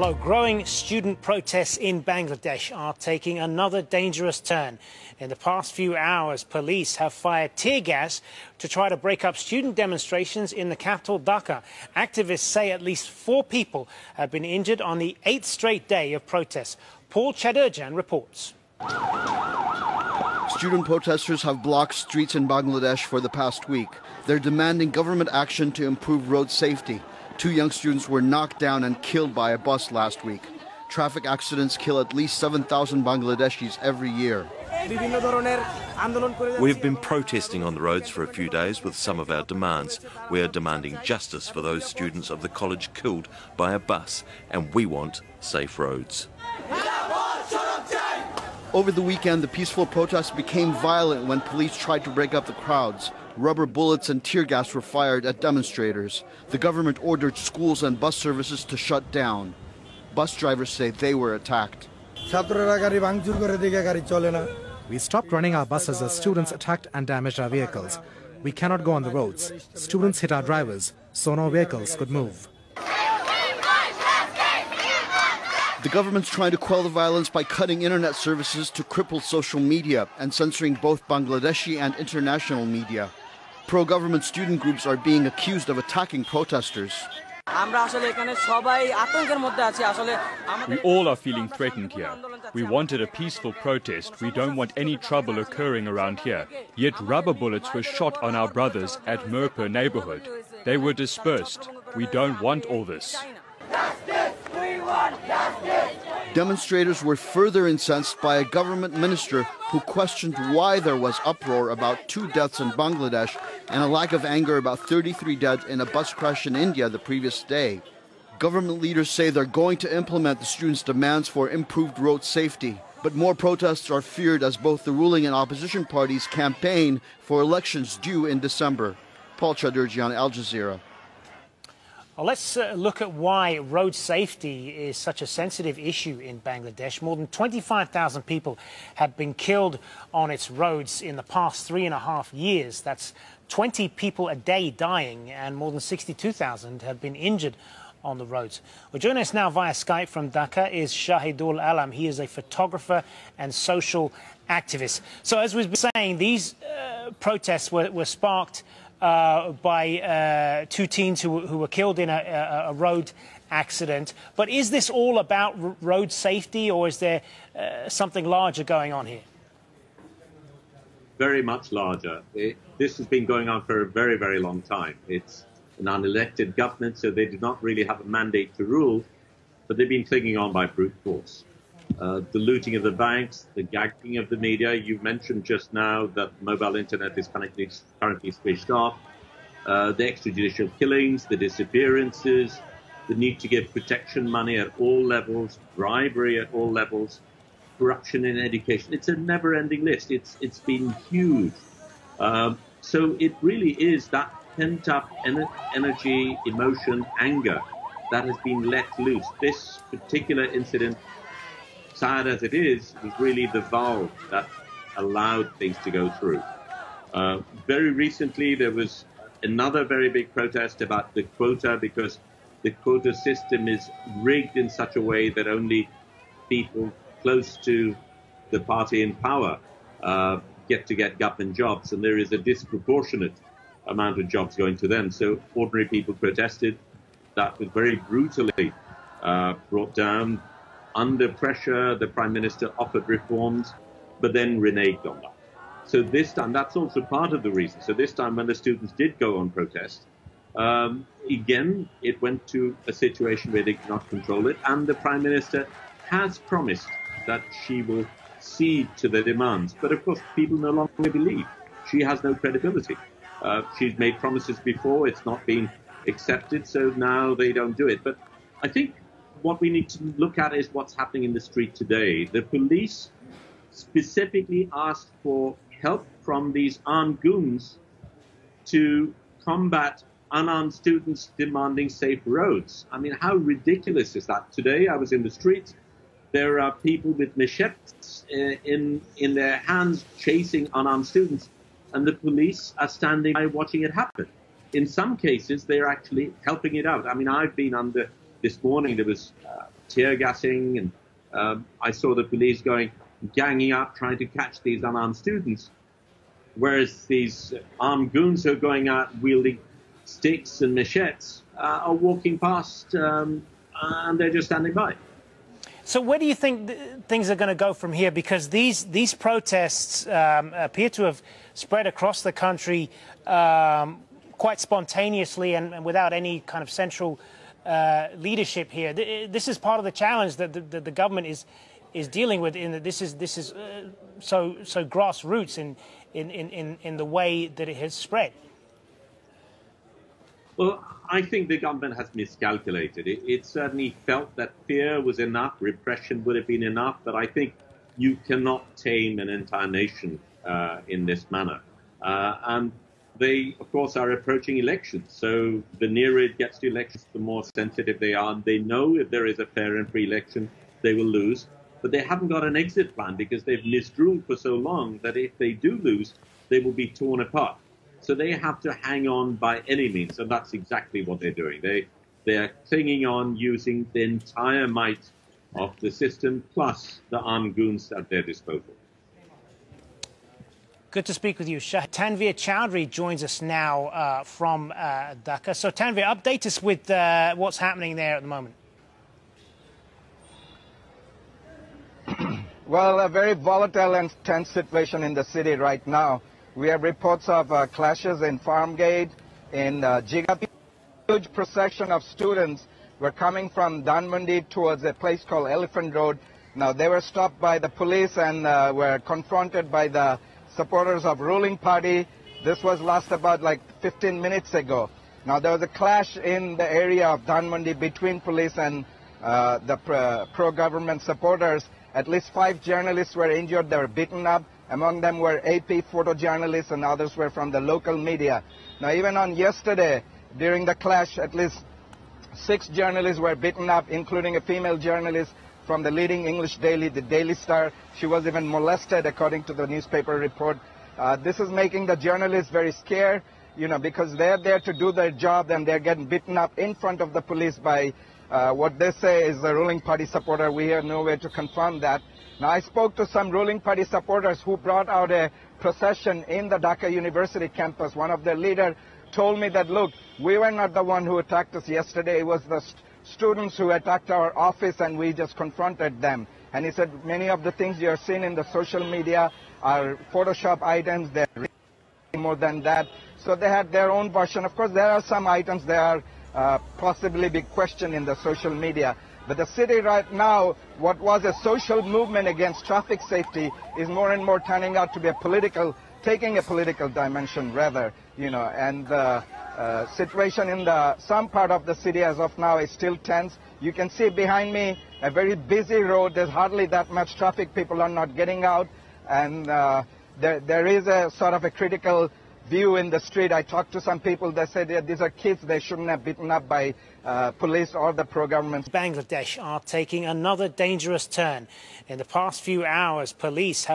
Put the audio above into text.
Hello. Growing student protests in Bangladesh are taking another dangerous turn. In the past few hours, police have fired tear gas to try to break up student demonstrations in the capital, Dhaka. Activists say at least 4 people have been injured on the 8th straight day of protests. Paul Chadurjan reports. Student protesters have blocked streets in Bangladesh for the past week. They're demanding government action to improve road safety. 2 young students were knocked down and killed by a bus last week. Traffic accidents kill at least 7,000 Bangladeshis every year. We've been protesting on the roads for a few days with some of our demands. We are demanding justice for those students of the college killed by a bus, and we want safe roads. Over the weekend, the peaceful protests became violent when police tried to break up the crowds. Rubber bullets and tear gas were fired at demonstrators. The government ordered schools and bus services to shut down. Bus drivers say they were attacked. We stopped running our buses as students attacked and damaged our vehicles. We cannot go on the roads. Students hit our drivers, so no vehicles could move. The government's trying to quell the violence by cutting internet services to cripple social media and censoring both Bangladeshi and international media. Pro-government student groups are being accused of attacking protesters. We all are feeling threatened here. We wanted a peaceful protest. We don't want any trouble occurring around here. Yet rubber bullets were shot on our brothers at Mirpur neighborhood. They were dispersed. We don't want all this. Demonstrators were further incensed by a government minister who questioned why there was uproar about 2 deaths in Bangladesh and a lack of anger about 33 dead in a bus crash in India the previous day. Government leaders say they're going to implement the students' demands for improved road safety. But more protests are feared as both the ruling and opposition parties campaign for elections due in December. Paul Chadurjan, Al Jazeera. Well, let's look at why road safety is such a sensitive issue in Bangladesh. More than 25,000 people have been killed on its roads in the past 3.5 years. That's 20 people a day dying, and more than 62,000 have been injured on the roads. Well, joining us now via Skype from Dhaka is Shahidul Alam. He is a photographer and social activist. So as we've been saying, these protests were sparked by 2 teens who were killed in a road accident. But is this all about road safety, or is there something larger going on here? Very much larger. This has been going on for a very, very long time. It's an unelected government, so they do not really have a mandate to rule, but they've been clinging on by brute force. The looting of the banks, the gagging of the media. You mentioned just now that mobile internet is currently switched off. The extrajudicial killings, the disappearances, the need to give protection money at all levels, bribery at all levels, corruption in education. It's a never-ending list. It's been huge. So it really is that pent-up energy, emotion, anger that has been let loose. This particular incident, sad as it is, was really the valve that allowed things to go through. Very recently, there was another very big protest about the quota, because the quota system is rigged in such a way that only people close to the party in power get government jobs, and there is a disproportionate amount of jobs going to them. So ordinary people protested. That was very brutally brought down. Under pressure, the Prime Minister offered reforms, but then reneged on that. So this time, that's also part of the reason. So this time, when the students did go on protest, again, it went to a situation where they could not control it. And the Prime Minister has promised that she will cede to their demands. But of course, people no longer believe. She has no credibility. She's made promises before. It's not been accepted. So now they don't do it. But I think what we need to look at is what's happening in the street today. The police specifically asked for help from these armed goons to combat unarmed students demanding safe roads. I mean, how ridiculous is that? Today, I was in the streets. There are people with machetes in their hands chasing unarmed students, and the police are standing by watching it happen. In some cases, they're actually helping it out. I mean, I've been under this morning there was tear gassing, and I saw the police ganging up, trying to catch these unarmed students, whereas these armed goons who are going out wielding sticks and machetes are walking past, and they're just standing by. So where do you think things are going to go from here? Because these protests appear to have spread across the country quite spontaneously and without any kind of central leadership here. This is part of the challenge that the government is dealing with. In that this is so grassroots in the way that it has spread. Well, I think the government has miscalculated. It certainly felt that fear was enough, repression would have been enough, but I think you cannot tame an entire nation in this manner. And they, of course, are approaching elections. So the nearer it gets to elections, the more sensitive they are. And they know if there is a fair and free election, they will lose. But they haven't got an exit plan because they've misruled for so long that if they do lose, they will be torn apart. So they have to hang on by any means, and that's exactly what they're doing. They are clinging on using the entire might of the system, plus the armed goons at their disposal. Good to speak with you. Tanveer Chowdhury joins us now from Dhaka. So Tanveer, update us with what's happening there at the moment. Well, a very volatile and tense situation in the city right now. We have reports of clashes in Farmgate, in Jigapi. A huge procession of students were coming from Dhanmondi towards a place called Elephant Road. Now, they were stopped by the police and were confronted by the supporters of ruling party. This was last about like 15 minutes ago. Now, there was a clash in the area of Dhanmondi between police and the pro-government supporters. At least 5 journalists were injured. They were beaten up. Among them were AP photojournalists and others were from the local media. Now, even on yesterday, during the clash, at least 6 journalists were beaten up, including a female journalist from the leading English daily, the Daily Star. She was even molested, according to the newspaper report. This is making the journalists very scared, because they're there to do their job and they're getting beaten up in front of the police by what they say is the ruling party supporter. We have no way to confirm that. Now, I spoke to some ruling party supporters who brought out a procession in the Dhaka University campus. One of their leaders told me that, look, we were not the one who attacked us yesterday. It was the students who attacked our office and we just confronted them. And he said many of the things you are seeing in the social media are Photoshop items. They're more than that. So they had their own version. Of course, there are some items that are possibly be questioned in the social media. But the city right now, what was a social movement against traffic safety is more and more turning out to be taking a political dimension rather, and the situation in some part of the city as of now is still tense. You can see behind me a very busy road. There's hardly that much traffic. People are not getting out. And there is a sort of a critical view in the street. I talked to some people that said these are kids, they shouldn't have beaten up by police or the pro-government. Bangladesh are taking another dangerous turn. In the past few hours, police have